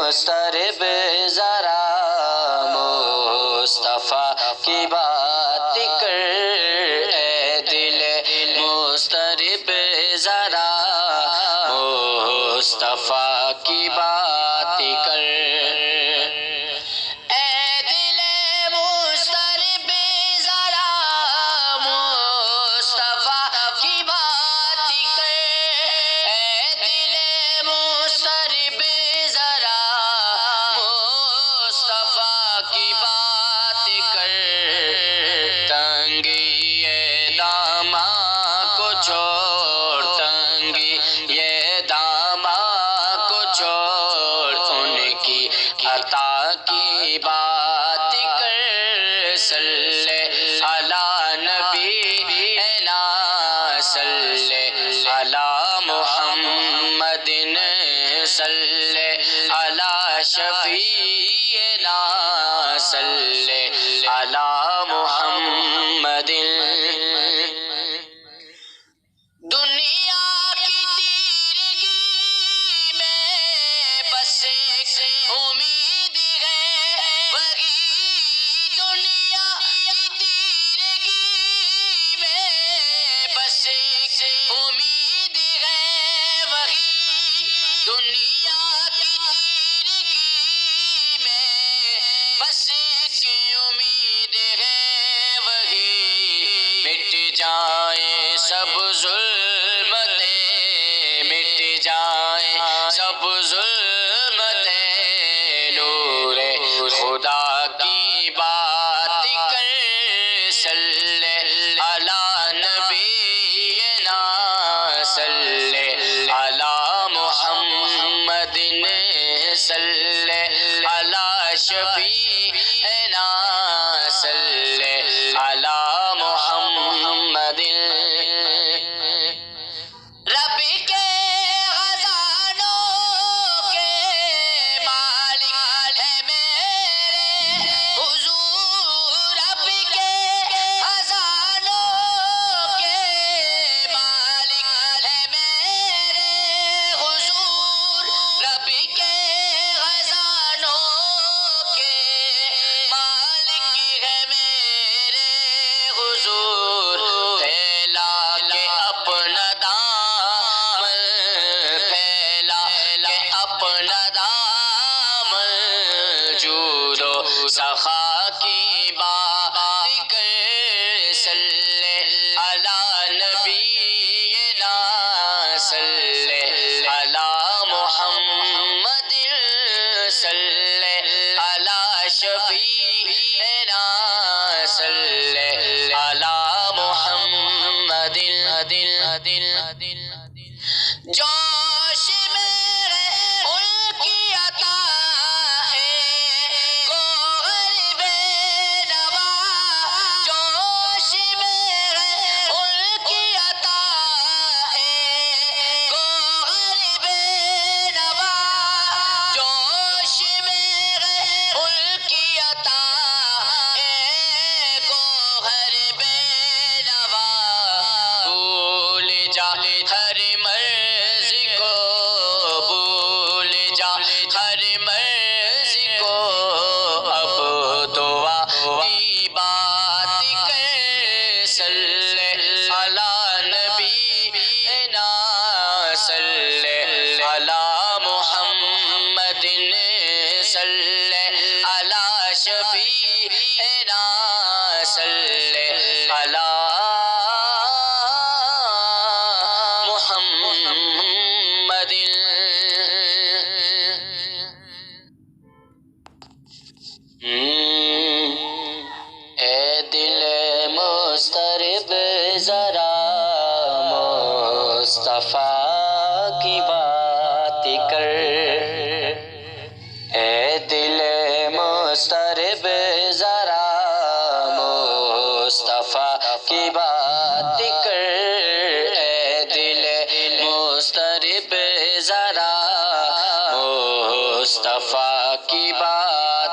مسترب ذرا مصطفیٰ کی بات کر، اے دل مسترب ذرا مصطفیٰ کی بات کر، اے دل مسترب ذرا مصطفیٰ کی بات کر، اے دل مسترب ذرا مصطفیٰ کی بات کر، تنگی یہ داماں کو چھوڑ، تنگی یہ داماں کو چھوڑ، ان کی عطا کی بات کر، صلی علی نبینا صلی علی محمد صلی علی شفیعنا صلی علی محمد، دنیا کی تیرگی میں بس ایک امید ہے وہی، دنیا کی تیرگی میں بس ایک امید ہے وہی، دنیا کی تیرگی میں بس ایک امید ہے وہی، مٹ جائیں سب ظلمتیں، مٹ جائیں سب ظلمتیں، نور خدا کی بات کر، صلی علی نبینا صلی علی محمد صلی علی شفیعنا صلی علی محمد، رب کے خزانوں کے مالک ہے میرے حضور، رب کے خزانوں کے مالک ہے میرے حضور، رب کے خزانوں کے مالک ہے میرے حضور، پھیلا کے اپنا دامن، پھیلا کے اپنا دامن، جود و سخا کی بات کر، صلی علی نبینا صلی علی محمد صلی علی شفیعنا صلی علی محمد، جوش میں ان کی عطا ہے گوہر بے نوا، جوش میں ان کی عطا ہے گوہر بے نوا، جوش میں ان کی عطا ہے گوہر بے نوا، بھول جا ہر مرض کو، بھول جا ہر مرض کو، اب دعا کی بات کر، صلی علی نبینا صلی علی محمد صلی علی شفیعنا صلی علی محمد، اے دل مسترب ذرا مصطفیٰ کی بات کر، اے دل مسترب ذرا مصطفیٰ کی بات کر، اے دل مسترب ذرا مصطفیٰ کی بات